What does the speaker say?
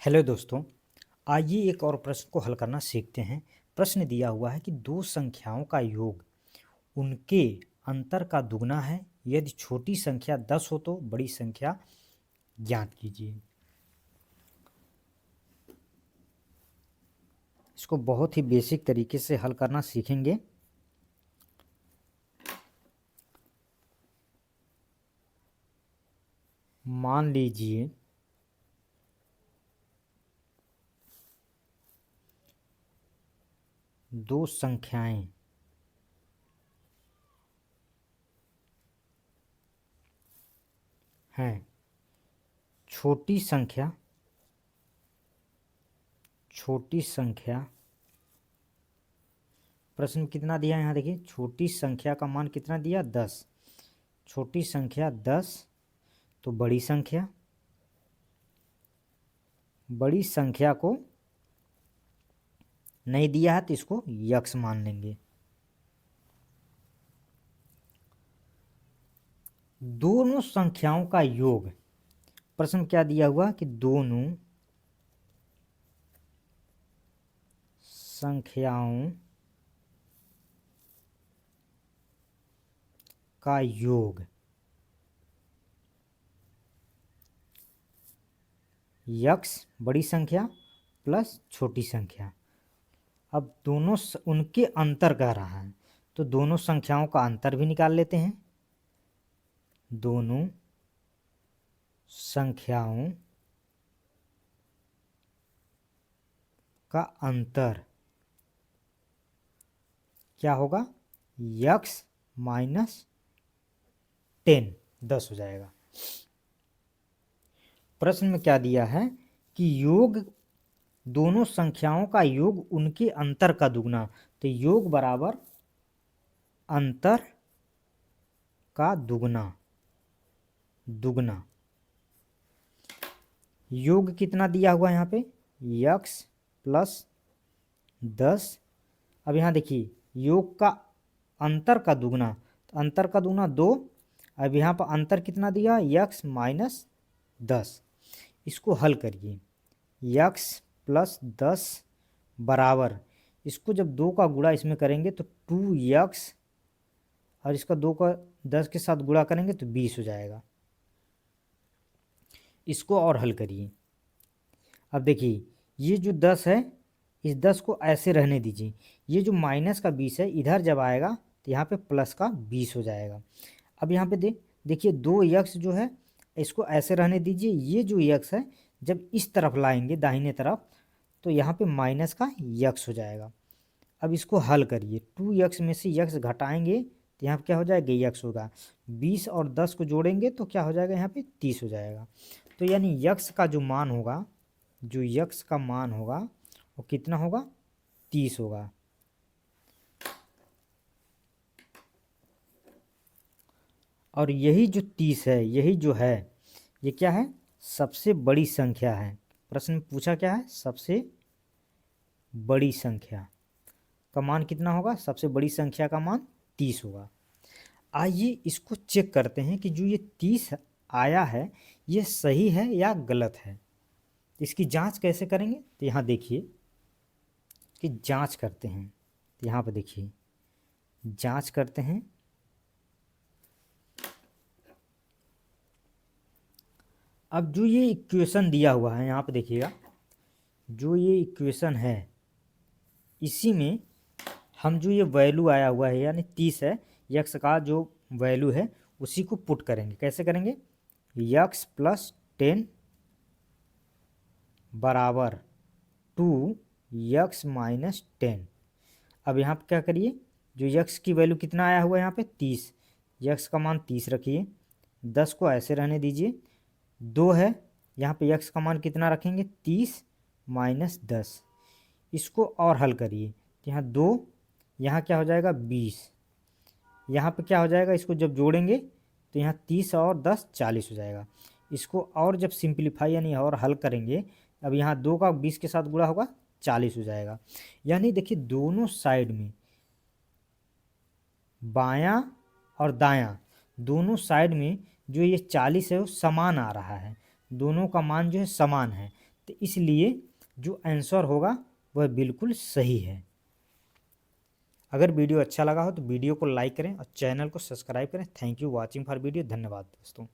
Hello दोस्तों, आइए एक और प्रश्न को हल करना सीखते हैं। प्रश्न दिया हुआ है कि दो संख्याओं का योग उनके अंतर का दुगना है। यदि छोटी संख्या 10 हो तो बड़ी संख्या ज्ञात कीजिए। इसको बहुत ही बेसिक तरीके से हल करना सीखेंगे। मान लीजिए दो संख्याएं हैं। छोटी संख्या प्रश्न कितना दिया है यहाँ देखिए। छोटी संख्या का मान कितना दिया? 10। छोटी संख्या 10 तो बड़ी संख्या को नहीं दिया है तो इसको यक्स मान लेंगे। दोनों संख्याओं का योग, प्रश्न क्या दिया हुआ कि दोनों संख्याओं का योग यक्स बड़ी संख्या प्लस छोटी संख्या। अब दोनों उनके अंतर कह रहा है तो दोनों संख्याओं का अंतर भी निकाल लेते हैं। दोनों संख्याओं का अंतर क्या होगा? यक्स माइनस 10 हो जाएगा। प्रश्न में क्या दिया है कि योग दोनों संख्याओं का योग उनके अंतर का दुगना, तो योग बराबर अंतर का दुगना। योग कितना दिया हुआ है यहाँ पे? X plus 10। अब यहाँ देखिए योग का अंतर का दुगना, तो अंतर का दुगना 2। अब यहाँ पर अंतर कितना दिया? X minus 10। इसको हल करिए। यक्स प्लस 10 बराबर, इसको जब 2 का गुणा इसमें करेंगे तो 2x, और इसका 2 का 10 के साथ गुणा करेंगे तो 20 हो जाएगा। इसको और हल करिए। अब देखिए ये जो 10 है, इस 10 को ऐसे रहने दीजिए। ये जो माइनस का 20 है इधर जब आएगा तो यहाँ पे प्लस का 20 हो जाएगा। अब यहाँ पे देखिए 2x जो है इसको ऐसे रहने दीजिए। ये जो x है जब इस तरफ लाएंगे दाहिने तरफ तो यहाँ पे माइनस का x हो जाएगा। अब इसको हल करिए। 2x में से x घटाएंगे तो यहाँ पे क्या हो जाएगा? x होगा। 20 और 10 को जोड़ेंगे तो क्या हो जाएगा? यहाँ पे 30 हो जाएगा। तो यानी x का जो मान होगा, वो कितना होगा? 30 होगा। और यही जो 30 है, यही जो है ये क्या है? सबसे बड़ी संख्या है। प्रश्न में पूछा क्या है? सबसे बड़ी संख्या का मान कितना होगा? सबसे बड़ी संख्या का मान 30 होगा। आइए इसको चेक करते हैं कि जो ये 30 आया है ये सही है या गलत है। इसकी जांच कैसे करेंगे? तो यहाँ देखिए कि जांच करते हैं। तो यहाँ पर देखिए जांच करते हैं। अब जो ये इक्वेशन दिया हुआ है यहाँ पे देखिएगा, जो ये इक्वेशन है इसी में हम जो ये वैल्यू आया हुआ है यानी 30 है, यक्स का जो वैल्यू है उसी को पुट करेंगे। कैसे करेंगे? यक्स प्लस 10 बराबर 2x माइनस 10। अब यहाँ पे क्या करिए, जो यक्स की वैल्यू कितना आया हुआ है यहाँ पे 30, यक्स का मान 30 रखिए। 10 को ऐसे रहने दीजिए। 2 है यहाँ पे, यक्स का मान कितना रखेंगे? 30 माइनस 10। इसको और हल करिए। यहाँ 2, यहाँ क्या हो जाएगा? 20। यहाँ पे क्या हो जाएगा? इसको जब जोड़ेंगे तो यहाँ 30 और 10 40 हो जाएगा। इसको और जब सिंप्लीफाई यानी और हल करेंगे, अब यहाँ 2 का 20 के साथ गुणा होगा 40 हो जाएगा। यानी देखिए दोनों साइड में, बायां और दायां दोनों साइड में जो ये 40 है वो समान आ रहा है। दोनों का मान जो है समान है। तो इसलिए जो आंसर होगा वह बिल्कुल सही है। अगर वीडियो अच्छा लगा हो तो वीडियो को लाइक करें और चैनल को सब्सक्राइब करें। Thank you watching for video. धन्यवाद दोस्तों।